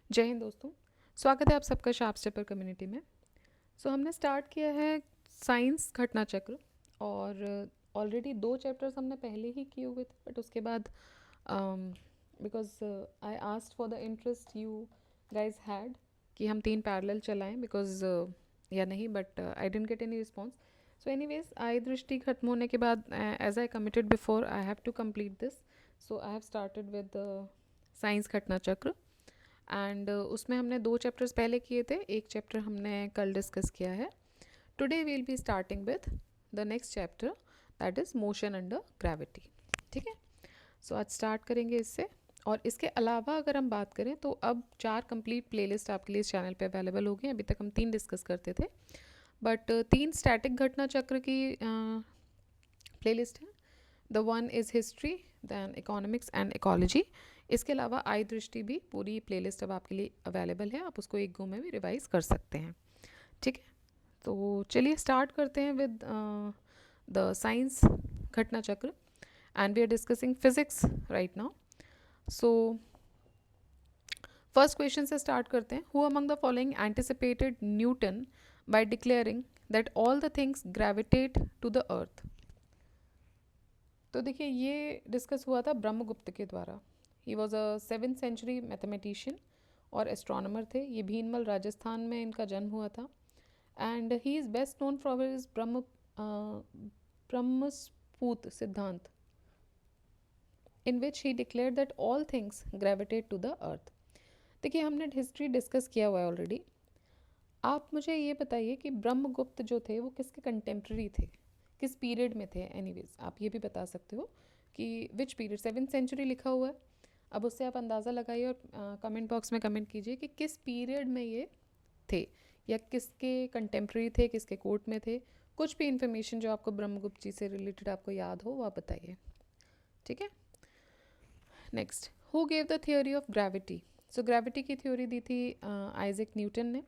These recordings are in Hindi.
जय हिंद दोस्तों। स्वागत है आप सबका शार्प स्टेपर कम्युनिटी में। हमने स्टार्ट किया है साइंस घटना चक्र और ऑलरेडी 2 चैप्टर्स हमने पहले ही किए हुए थे, बट उसके बाद because I asked for the interest you guys had कि हम 3 पैरेलल चलाएं बिकॉज या नहीं, but I didn't get any response. So anyways, I दृष्टि खत्म होने के बाद as I committed before, I have to complete this. So I have started with science घटना चक्र एंड उसमें हमने 2 चैप्टर्स पहले किए थे, एक चैप्टर हमने कल डिस्कस किया है। Today will be starting with the next chapter, that is motion under gravity. ठीक है, सो आज स्टार्ट करेंगे इससे। और इसके अलावा अगर हम बात करें तो अब 4 कंप्लीट प्लेलिस्ट आपके लिए इस चैनल पे अवेलेबल हो गई। अभी तक हम 3 डिस्कस करते थे, बट 3 स्टैटिक घटना चक्र की प्लेलिस्ट है। The one is history, then economics and ecology. इसके अलावा आई दृष्टि भी पूरी प्लेलिस्ट अब आपके लिए अवेलेबल है, आप उसको एक गो में भी रिवाइज कर सकते हैं। ठीक है, तो चलिए स्टार्ट करते हैं विद द साइंस घटना चक्र and we are discussing physics right now. So first question से स्टार्ट करते हैं। Who among the following anticipated Newton by declaring that all the things gravitate to the earth. तो देखिए, ये डिस्कस हुआ था ब्रह्मगुप्त के द्वारा। He was a 7th century mathematician और एस्ट्रोनॉमर थे। ये भीनमल राजस्थान में इनका जन्म हुआ था and he is best known for his Brahmasphuta Siddhanta in which he declare that all things gravitate to the earth. देखिए, हमने हिस्ट्री डिस्कस किया हुआ है ऑलरेडी। आप मुझे ये बताइए कि ब्रह्मगुप्त जो थे वो किसके कंटेम्प्रेरी थे, किस पीरियड में थे। एनीवेज, आप ये भी बता सकते हो कि विच पीरियड। 7th सेंचुरी लिखा हुआ है, अब उससे आप अंदाज़ा लगाइए और कमेंट बॉक्स में कमेंट कीजिए कि किस पीरियड में ये थे या किसके कंटेम्प्रेरी थे, किसके कोर्ट में थे। कुछ भी इंफॉर्मेशन जो आपको ब्रह्मगुप्त जी से रिलेटेड आपको याद हो वो आप बताइए। ठीक है, next, who gave the theory of gravity. So gravity की थ्योरी दी थी आइजैक न्यूटन ने।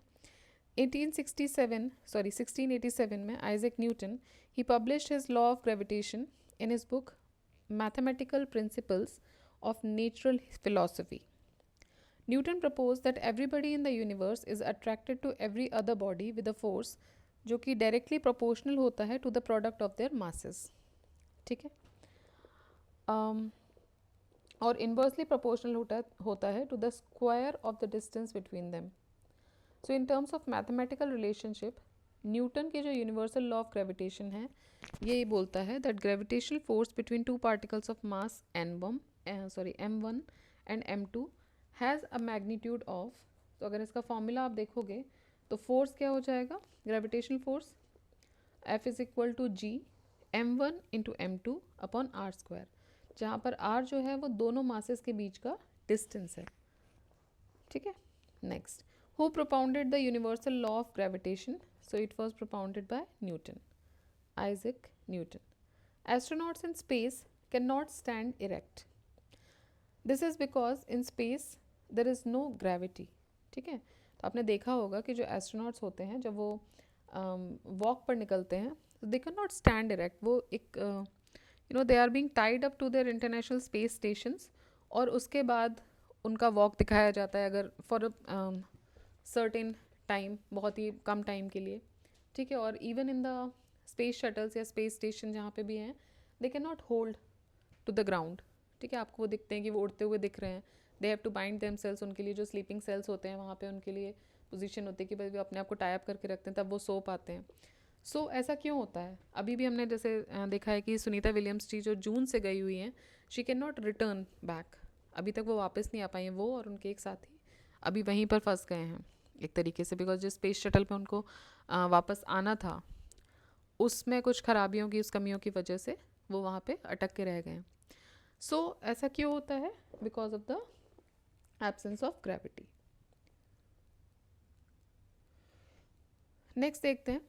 1687 में Isaac Newton he published his law of gravitation in his book mathematical principles of natural philosophy. Newton proposed that everybody in the universe is attracted to every other body with a force जो कि directly proportional होता है to the product of their masses. ठीक है, और inversely proportional होता है to the square of the distance between them. So in terms of mathematical relationship, Newton की जो यूनिवर्सल लॉ ऑफ ग्रेविटेशन है ये बोलता है that gravitational force between 2 particles of mass m1 and m2 has a magnitude of. तो अगर इसका फॉर्मूला आप देखोगे तो फोर्स क्या हो जाएगा, gravitational force F is equal to G m1 into m2 upon R square, जहाँ पर r जो है वो दोनों मासेस के बीच का डिस्टेंस है। ठीक है, next, who propounded the universal law of gravitation. So it was propounded bye Newton, Isaac Newton. Astronauts in space cannot stand erect. This is because in space there is no gravity. ठीक है, तो आपने देखा होगा कि जो एस्ट्रोनॉट्स होते हैं जब वो वॉक पर निकलते हैं तो they can not stand erect. वो एक they are being tied up to their international space stations और उसके बाद उनका वॉक दिखाया जाता है अगर फॉर अ सर्टेन टाइम, बहुत ही कम टाइम के लिए। ठीक है, और even in the space shuttles या स्पेस स्टेशन जहाँ पे भी हैं, they can not hold to the ground. ठीक है, आपको वो दिखते हैं कि वो उड़ते हुए दिख रहे हैं। They have to bind themselves, उनके लिए जो स्लीपिंग सेल्स होते हैं वहाँ पे उनके लिए पोजीशन होती है कि भाई वो अपने आप को टाइप करके रखते हैं तब वो सो पाते हैं। सो ऐसा क्यों होता है। अभी भी हमने जैसे देखा है कि सुनीता विलियम्स जी जो जून से गई हुई हैं, she can not return back. अभी तक वो वापस नहीं आ पाई हैं, वो और उनके एक साथी अभी वहीं पर फंस गए हैं एक तरीके से, बिकॉज जिस स्पेस शटल पे उनको वापस आना था उसमें कुछ खराबियों की, उस कमियों की वजह से वो वहाँ पे अटक के रह गए हैं। सो ऐसा क्यों होता है, because of the absence of gravity. Next देखते हैं।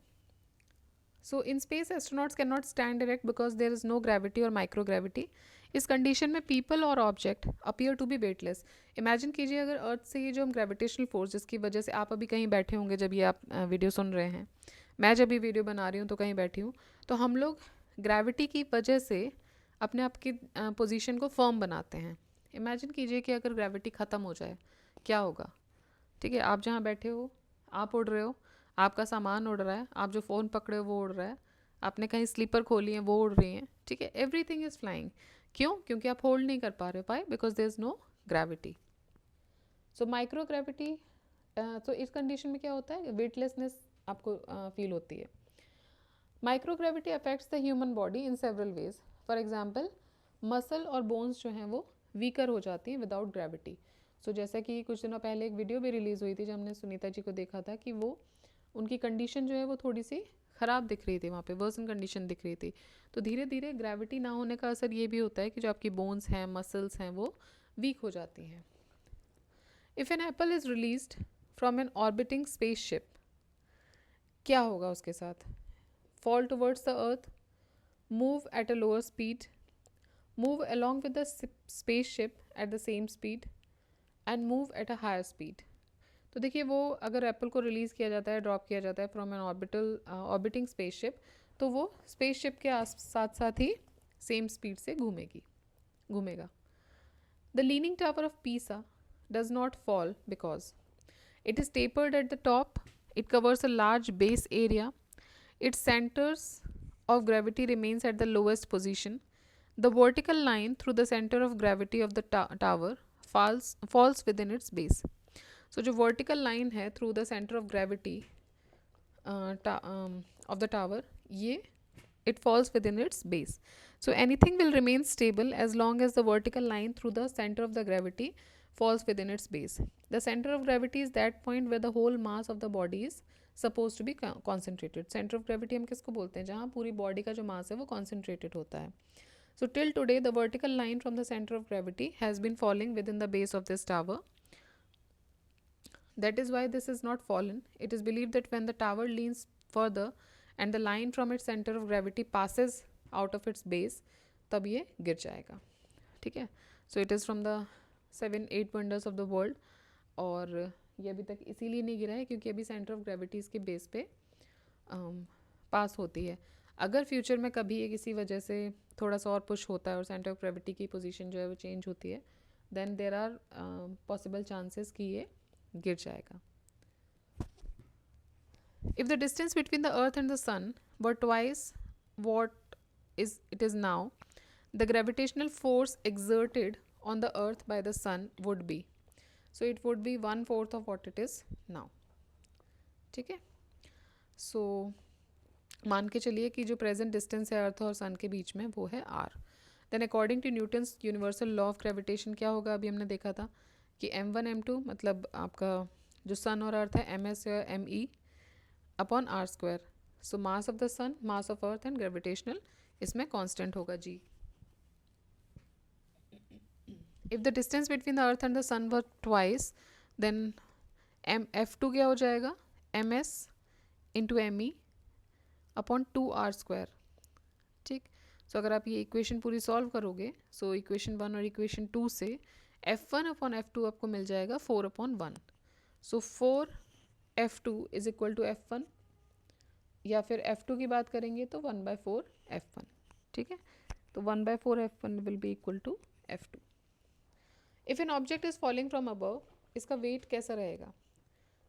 So in space astronauts can not stand direct because there is no gravity और माइक्रो ग्रेविटी। इस कंडीशन में पीपल और object appear to be weightless. Imagine कीजिए अगर अर्थ से ये जो हम ग्रेविटेशनल फोर्स जिसकी वजह से आप अभी कहीं बैठे होंगे, जब ये आप वीडियो सुन रहे हैं, मैं जब भी वीडियो बना रही हूँ तो कहीं बैठी हूँ, तो हम लोग ग्रेविटी की वजह से अपने आप की पोजीशन को फर्म बनाते हैं। इमेजिन कीजिए कि अगर ग्रेविटी ख़त्म हो जाए क्या होगा। ठीक है, आप जहाँ बैठे हो आप उड़ रहे हो, आपका सामान उड़ रहा है, आप जो फ़ोन पकड़े हो वो उड़ रहा है, आपने कहीं स्लीपर खोली है वो उड़ रही हैं, ठीक है, एवरीथिंग इज़ फ्लाइंग। क्यों? क्योंकि आप होल्ड नहीं कर पा रहे हो, पाए because there is no gravity. So micro gravity, तो इस कंडीशन में क्या होता है, वेटलेसनेस आपको फील होती है। Micro gravity affects the human body in several ways. For example, muscle और बोन्स जो हैं वो वीकर हो जाती हैं विदाउट ग्रेविटी। सो जैसा कि कुछ दिनों पहले एक वीडियो भी रिलीज़ हुई थी जब हमने सुनीता जी को देखा था कि वो उनकी कंडीशन जो है वो थोड़ी सी ख़राब दिख रही थी, वहाँ पे वर्सन कंडीशन दिख रही थी। तो धीरे धीरे ग्रेविटी ना होने का असर ये भी होता है कि जो आपकी बोन्स हैं, मसल्स हैं, वो वीक हो जाती हैं। If an apple is released from an orbiting spaceship, क्या होगा उसके साथ? Fall towards the earth, move at a lower speed, move along with the spaceship at the same speed and move at a higher speed। तो देखिए, वो अगर एप्पल को रिलीज़ किया जाता है, ड्रॉप किया जाता है फ्रॉम एन ऑर्बिटिंग स्पेसशिप, तो वो स्पेसशिप के साथ साथ ही सेम स्पीड से घूमेगा। The leaning tower of Pisa does not fall because it is tapered at the top, it covers a large base area, its centers of gravity remains at the lowest position. The vertical line through the center of gravity of the tower falls within its base. So जो vertical line है through the center of gravity of the tower, ये it falls within its base. So anything will remain stable as long as the vertical line through the center of the gravity falls within its base. The center of gravity is that point where the whole mass of the body is suppose to be concentrated. Centre of gravity हम किसको बोलते हैं? जहाँ पूरी बॉडी का जो मास है वो कॉन्सेंट्रेटेड होता है। So till today the vertical line from the centre of gravity has been following within the base of this tower. That is why this is not fallen. It is believe that when the tower leans further and the line from its centre of gravity passes out of its base, तब ये गिर जाएगा। ठीक है, so it is from the 7-8 wonders of the world, और ये अभी तक इसीलिए नहीं गिरा है क्योंकि अभी सेंटर ऑफ ग्रेविटी इसके बेस पे पास होती है। अगर फ्यूचर में कभी ये किसी वजह से थोड़ा सा और पुश होता है और सेंटर ऑफ ग्रेविटी की पोजीशन जो है वो चेंज होती है, then there are possible chances कि ये गिर जाएगा। If the distance between the earth and the sun were twice what it is now, the gravitational force exerted on the earth by the sun would be, so it would be 1/4 of what it is now। ठीक है, सो मान के चलिए कि जो प्रेजेंट डिस्टेंस है अर्थ और सन के बीच में वो है r। Then according to Newton's universal law of gravitation क्या होगा? अभी हमने देखा था कि m1 m2 मतलब आपका जो सन और अर्थ है ms या me upon r square. So mass of the sun, mass of earth and gravitational इसमें कांस्टेंट होगा g। If the distance between the earth and the sun were twice, then f2 क्या हो जाएगा? ms into me upon 2r square. ठीक, सो अगर आप ये इक्वेशन पूरी सॉल्व करोगे, सो इक्वेशन 1 और इक्वेशन 2 से f1 अपॉन f2 आपको मिल जाएगा 4/1। सो 4f2 is equal to f1, या फिर f2 की बात करेंगे तो 1/4 f1। ठीक है, तो 1/4 f1 will be equal to f2। If an object is falling from above, इसका वेट कैसा रहेगा?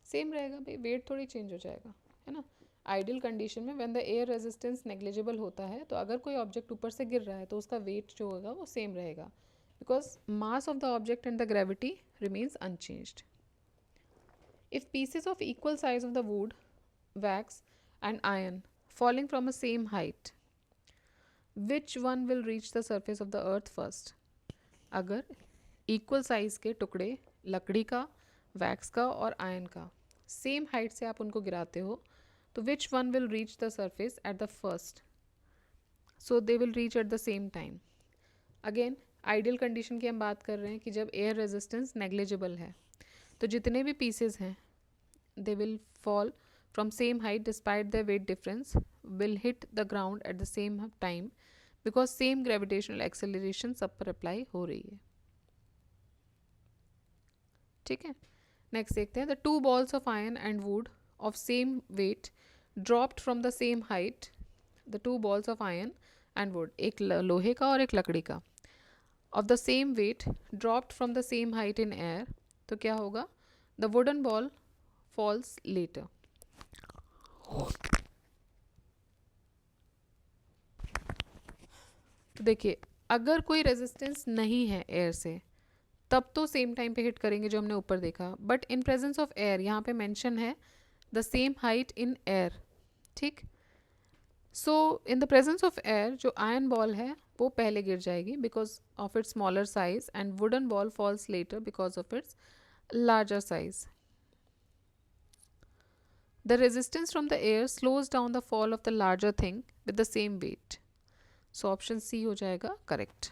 सेम रहेगा भाई, वेट थोड़ी चेंज हो जाएगा, है ना। आइडियल कंडीशन में when the air resistance negligible होता है, तो अगर कोई ऑब्जेक्ट ऊपर से गिर रहा है तो उसका वेट जो होगा वो सेम रहेगा, because mass of the object and the gravity remains unchanged. If pieces of equal size of the wood, wax and iron falling from a same height, which one will reach the surface of the earth first? अगर इक्वल साइज़ के टुकड़े लकड़ी का, वैक्स का और आयरन का सेम हाइट से आप उनको गिराते हो, तो which one will reach the surface at the first? So they will reach at the same time. Again ideal condition की हम बात कर रहे हैं कि जब एयर रेजिस्टेंस नेग्लिजिबल है, तो जितने भी पीसेज हैं they will fall from same height despite the wait difference, will hit the ground at the same time, because same gravitational acceleration सब पर अप्लाई हो रही है। ठीक है, नेक्स्ट देखते हैं। The 2 balls of iron and wood of same weight dropped from the same height. The 2 balls of iron and wood, एक लोहे का और एक लकड़ी का, of the same weight dropped from the same height in air, तो क्या होगा? The wooden ball falls later. तो देखिए, अगर कोई रेजिस्टेंस नहीं है एयर से तब तो सेम टाइम पे हिट करेंगे जो हमने ऊपर देखा, but in presence of air यहाँ पे मेंशन है the same height in air, ठीक। So in the presence of air जो आयरन बॉल है वो पहले गिर जाएगी because of its smaller size, and wooden ball falls later because of its larger size. The resistance from the air slows down the fall of the larger thing with the same weight. So option C हो जाएगा correct.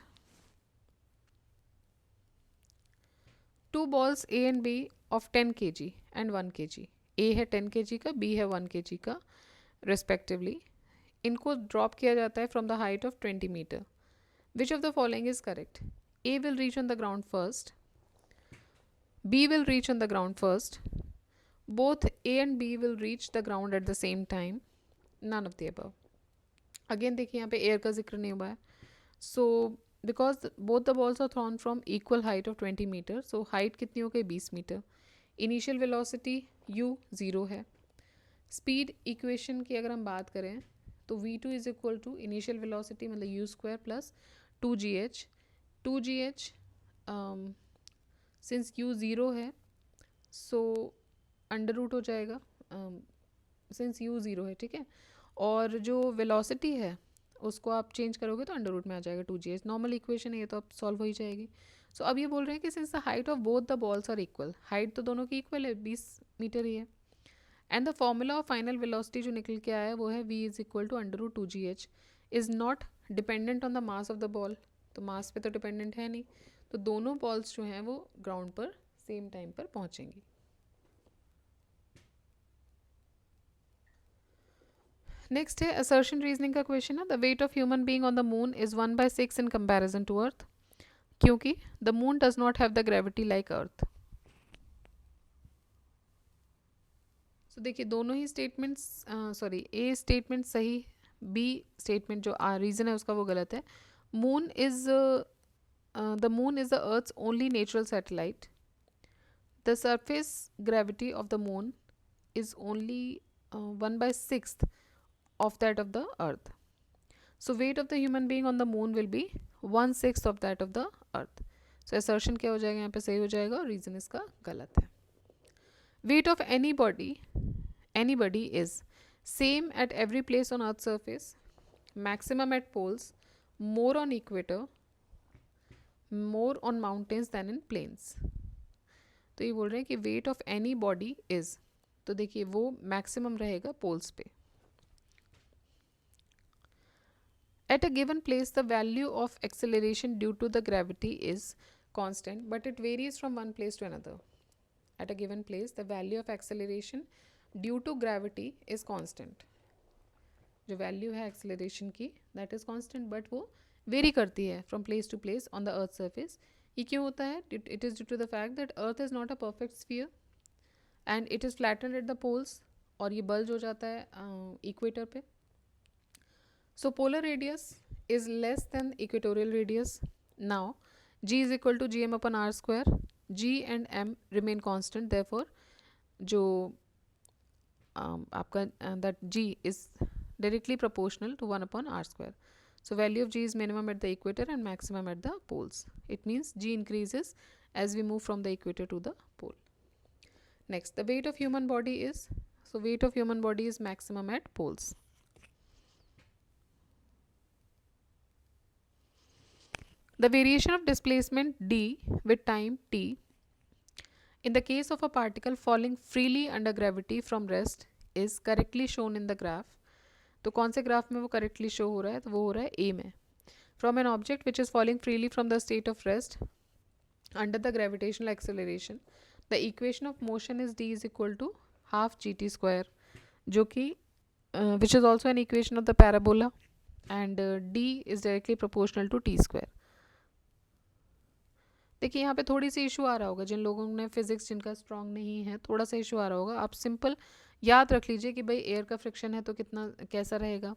Two balls A and B of 10 kg and 1 kg. A है 10 kg का, B है 1 kg का respectively. इनको drop किया जाता है from the height of 20 meter. Which of the following is correct? A will reach on the ground first. B will reach on the ground first. Both A and B will reach the ground at the same time. None of the above. Again देखिए यहाँ पे एयर का जिक्र नहीं हुआ है. So because both the balls are thrown from equal height of 20 meter, so height कितनी हो गई 20 मीटर. Initial velocity u 0 है. Speed equation की अगर हम बात करें तो v2 is equal to initial velocity मतलब u square plus 2gh. 2gh since u 0 है so अंडर रूट हो जाएगा सिंस यू ज़ीरो है, ठीक है. और जो वेलोसिटी है उसको आप चेंज करोगे तो अंडर रूट में आ जाएगा 2gh. नॉर्मल इक्वेशन है ये तो अब सॉल्व हो ही जाएगी. सो अब ये बोल रहे हैं कि since the height of both the balls are equal, height तो दोनों की इक्वल है 20 मीटर ही है, and the formula of final velocity जो निकल के आया है वो है v is equal to under root 2gh is not dependent on the mass of the ball. तो मास पे तो डिपेंडेंट है नहीं, तो दोनों बॉल्स जो हैं वो ग्राउंड पर सेम टाइम पर पहुँचेंगी. नेक्स्ट है असर्शन रीजनिंग का क्वेश्चन है. The weight of human being on the moon is 1/6 in comparison to earth, क्योंकि the moon does not have the gravity like earth. So देखिए दोनों ही स्टेटमेंट्स सॉरी ए स्टेटमेंट सही, बी स्टेटमेंट जो रीजन है उसका वो गलत है. Moon is the moon is the earth's only natural satellite. The surface gravity of the moon is only 1/6 of that of the earth. So weight of the human being on the moon will be 1/6 of that of the earth. So assertion क्या हो जाएगा यहाँ पे सही हो जाएगा और reason इसका गलत है. Weight of anybody is same at every place on earth's surface, maximum at poles, more on equator, more on mountains than in plains. तो ये बोल रहे हैं कि weight of any body is, तो देखिए वो maximum रहेगा poles पे. At a given place, the value of acceleration due to the gravity is constant, but it varies from one place to another. At a given place, the value of acceleration due to gravity is constant. जो value है acceleration की, that is constant, but वो vary करती है from place to place on the Earth's surface. ये क्यों होता है? It is due to the fact that Earth is not a perfect sphere, and it is flattened at the poles, और ये bulge हो जाता है equator पे. So polar radius is less than equatorial radius. Now g is equal to gm upon r square. G and m remain constant, therefore जो आपका that g is directly proportional to 1 upon r square. So value of g is minimum at the equator and maximum at the poles. It means g increases as we move from the equator to the pole. Next, the weight of human body is, so weight of human body is maximum at poles. The variation of displacement d with time t in the case of a particle falling freely under gravity from rest is correctly shown in the graph. तो कौन से ग्राफ में वो करेक्टली शो हो रहा है? तो वो हो रहा है ए में. From an object which is falling freely from the state of rest under the gravitational acceleration, the equation of motion is d is equal to half gt square, जो कि which is also an equation of the parabola, and d is directly proportional to t square. देखिए यहाँ पे थोड़ी सी इशू आ रहा होगा, जिन लोगों ने फिजिक्स जिनका स्ट्रांग नहीं है थोड़ा सा इशू आ रहा होगा. आप सिंपल याद रख लीजिए कि भाई एयर का फ्रिक्शन है तो कितना कैसा रहेगा,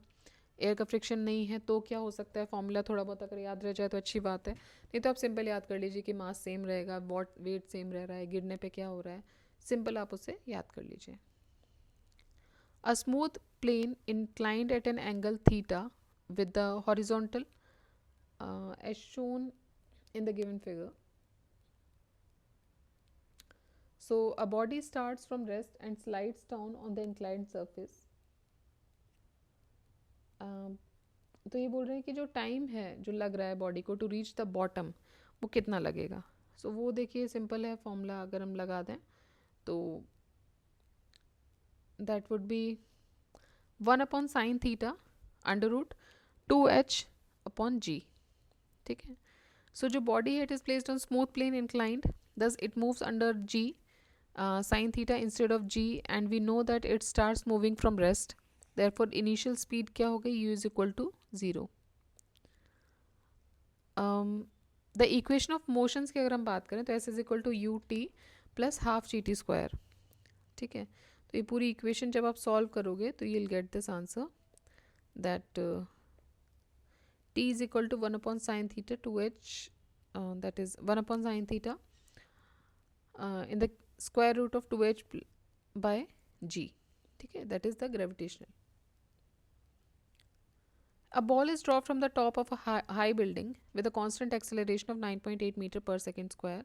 एयर का फ्रिक्शन नहीं है तो क्या हो सकता है. फॉर्मूला थोड़ा बहुत अगर याद रह जाए तो अच्छी बात है, नहीं तो आप सिंपल याद कर लीजिए कि मास सेम रहेगा, वेट सेम रह रहा है, गिरने पे क्या हो रहा है, सिंपल आप उसे याद कर लीजिए. A smooth plane inclined at an angle theta with the horizontal as shown in the given figure. So a body starts from rest and slides down on the inclined surface. तो ये बोल रहे हैं कि जो टाइम है जो लग रहा है बॉडी को टू रीच द बॉटम वो कितना लगेगा. सो वो देखिए सिंपल है फॉर्मूला अगर हम लगा दें तो that would be 1/sin θ √2h/g. ठीक है. सो जो बॉडी है it is placed on smooth plane inclined thus it moves under g sin theta instead of g and we know that it starts moving from rest. Therefore initial speed क्या हो गई u is equal to 0. The equation of motions की अगर हम बात करें तो s is equal to ut plus half gt square. ठीक है. तो ये पूरी इक्वेशन जब आप सॉल्व करोगे तो you'll get this answer that t is equal to 1/sin θ 2h that is 1/sin θ in the square root of 2h by g. ठीक है. That is the gravitational. A ball is dropped from the top of a high building with a constant acceleration of 9.8 meter per second square.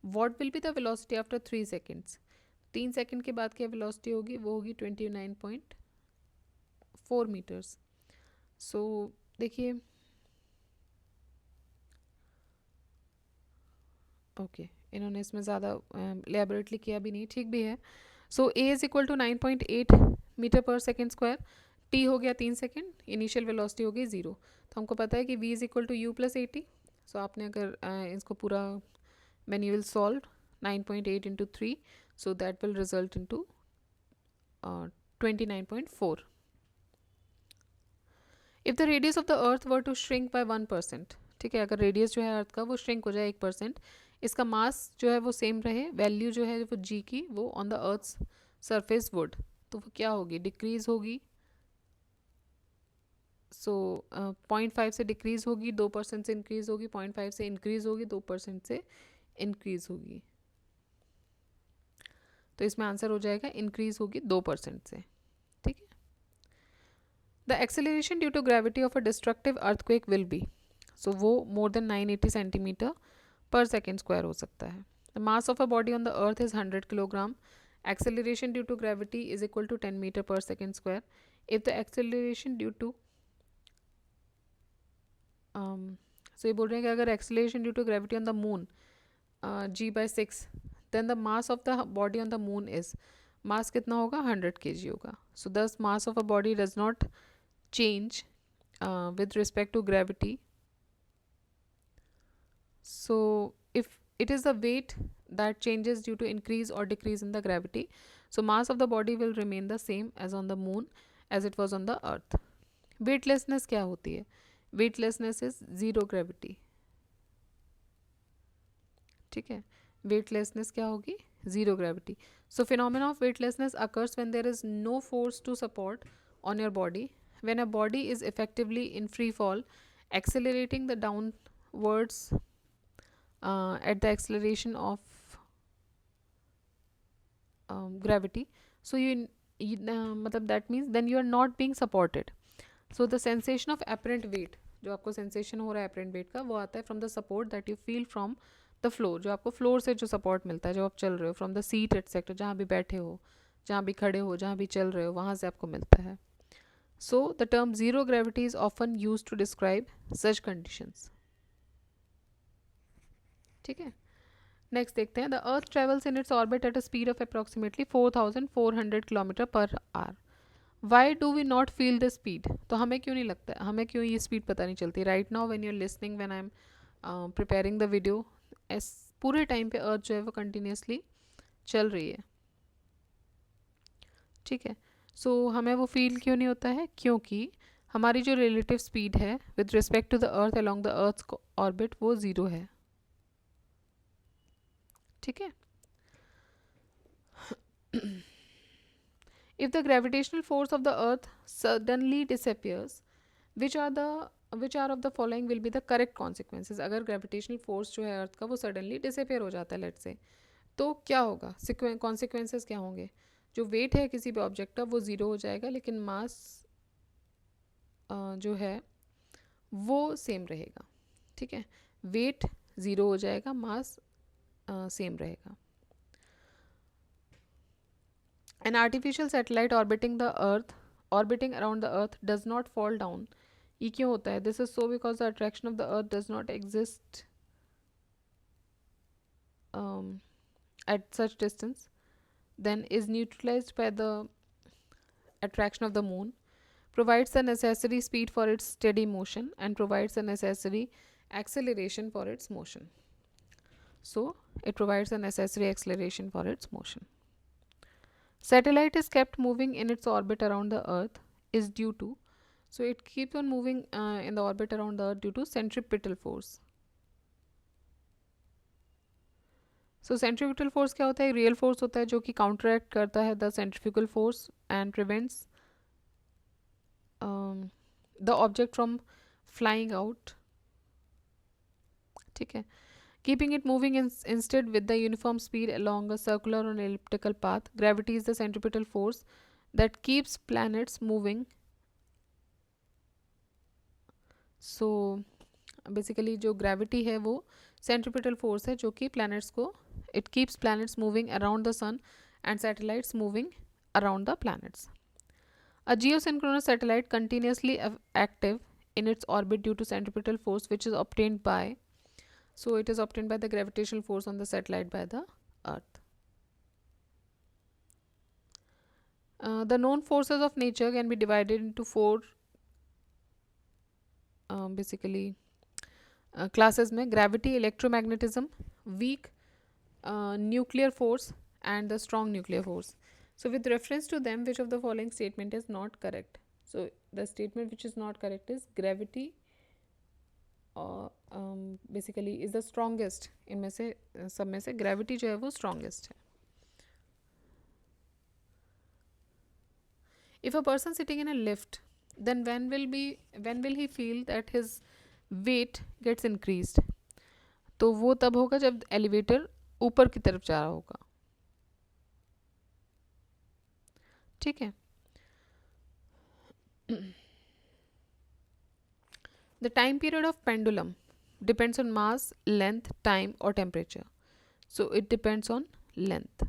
What will be the velocity after 3 seconds? 3 second के बाद क्या वेलोसिटी होगी वो होगी 29.4 मीटर्स. सो देखिए ओके इन्होंने इसमें ज़्यादा लेबोरेटली किया भी नहीं, ठीक भी है. So A is equal to 9.8 metre per second square. T हो गया 3 सेकेंड, इनिशियल वेलोसिटी हो गई 0. तो हमको पता है कि v is equal to u plus 80. So आपने अगर इसको पूरा manual solve 9.8 into 3 so that will result into 29.4. if the radius of the earth were to shrink by 1%, ठीक है, अगर रेडियस जो है अर्थ का वो श्रिंक हो जाए 1%, इसका मास जो है वो सेम रहे, वैल्यू जो है वो g की वो on the earth's surface would, तो वो क्या होगी, डिक्रीज होगी. सो 0.5 से डिक्रीज होगी, 2% से इंक्रीज होगी, 0.5 से इंक्रीज होगी, 2% से इंक्रीज होगी. तो इसमें आंसर हो जाएगा इंक्रीज होगी 2% से. ठीक है. The acceleration due to gravity of a destructive earthquake will be, so वो more than 980 centimetre per second square हो सकता है. The mass of a body on the earth is 100 kilogram. Acceleration due to gravity is equal to 10 metre per second square. If the acceleration due to so ये बोल रहे हैं कि अगर acceleration due to gravity on the moon g/6, then the mass of the body on the moon is, mass कितना होगा 100 kg होगा. so thus mass of a body does not change with respect to gravity. so if it is the weight that changes due to increase or decrease in the gravity, so mass of the body will remain the same as on the moon as it was on the earth. weightlessness क्या होती है, weightlessness is zero gravity. ठीक है. weightlessness क्या होगी, zero gravity. so phenomena of weightlessness occurs when there is no force to support on your body, when a body is effectively in free fall accelerating the downwards at the acceleration of gravity. so मतलब that means then you are not being supported. so the sensation of apparent weight, जो आपको sensation हो रहा है apparent weight का, वो आता है from the support that you feel from the floor, जो आपको फ्लोर से जो सपोर्ट मिलता है जो आप चल रहे हो, फ्रॉम द सीट एटसेक्टर, जहाँ भी बैठे हो, जहाँ भी खड़े हो, जहाँ भी चल रहे हो, वहाँ से आपको मिलता है. So the term zero gravity is often use to describe such conditions. ठीक है. नेक्स्ट देखते हैं. The earth travels in its orbit at a speed of approximately 4400 kilometre per hour. Why do we not feel the speed. तो हमें क्यों नहीं लगता, हमें क्यों ये स्पीड पता नहीं चलती. Right now when you are listening, when I am preparing the video, पूरे टाइम पे अर्थ जो है वो कंटिन्यूसली चल रही है. ठीक है. सो हमें वो फील क्यों नहीं होता है, क्योंकि हमारी जो रिलेटिव स्पीड है with respect to the earth along the earth orbit वो 0 है. ठीक है. If the gravitational force of the earth suddenly disappears, which are of the following will be the correct consequences. अगर ग्रेविटेशनल फोर्स जो है अर्थ का वो सडनली डिसअपियर हो जाता है लेट्स से, तो क्या होगा, कॉन्सिक्वेंसेस क्या होंगे? जो वेट है किसी भी ऑब्जेक्ट का वो ज़ीरो हो जाएगा, लेकिन मास जो है वो सेम रहेगा। ठीक है, वेट ज़ीरो हो जाएगा, मास सेम रहेगा। An artificial satellite orbiting around the earth does not fall down. ये क्यों होता है? This is so because the attraction of the earth does not exist um, at such distance, then is neutralized by the attraction of the moon, provides the necessary speed for its steady motion, and provides the necessary acceleration for its motion. So, it provides the necessary acceleration for its motion. Satellite is kept moving in its orbit around the earth is due to, so it keeps on moving in the orbit around the earth due to centripetal force. So centripetal force क्या होता है? रियल फोर्स होता है जो कि काउंटरएक्ट करता है the centrifugal force and prevents the object from flying out. ठीक है, keeping it moving instead with the uniform speed along a circular or elliptical path. Gravity is the centripetal force that keeps planets moving. So basically जो gravity है वो centripetal force है जो कि planets को, it keeps planets moving around the sun and satellites moving around the planets. A geosynchronous satellite continuously active in its orbit due to centripetal force which is obtained by, so it is obtained by the gravitational force on the satellite by the earth. The known forces of nature can be divided into four basically classes में: gravity, electromagnetism, weak nuclear force and the strong nuclear force. So with reference to them, which of the following statement is not correct? So the statement which is not correct is gravity basically is the strongest. इनमें से सब में से gravity जो है वो strongest है. If a person sitting in a lift, then when will he feel that his weight gets increased? तो वो तब होगा जब एलिवेटर ऊपर की तरफ जा रहा होगा. ठीक है. The time period of pendulum depends on mass, length, time or temperature. So it depends on length.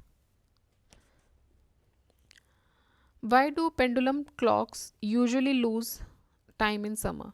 Why do pendulum clocks usually lose time in summer?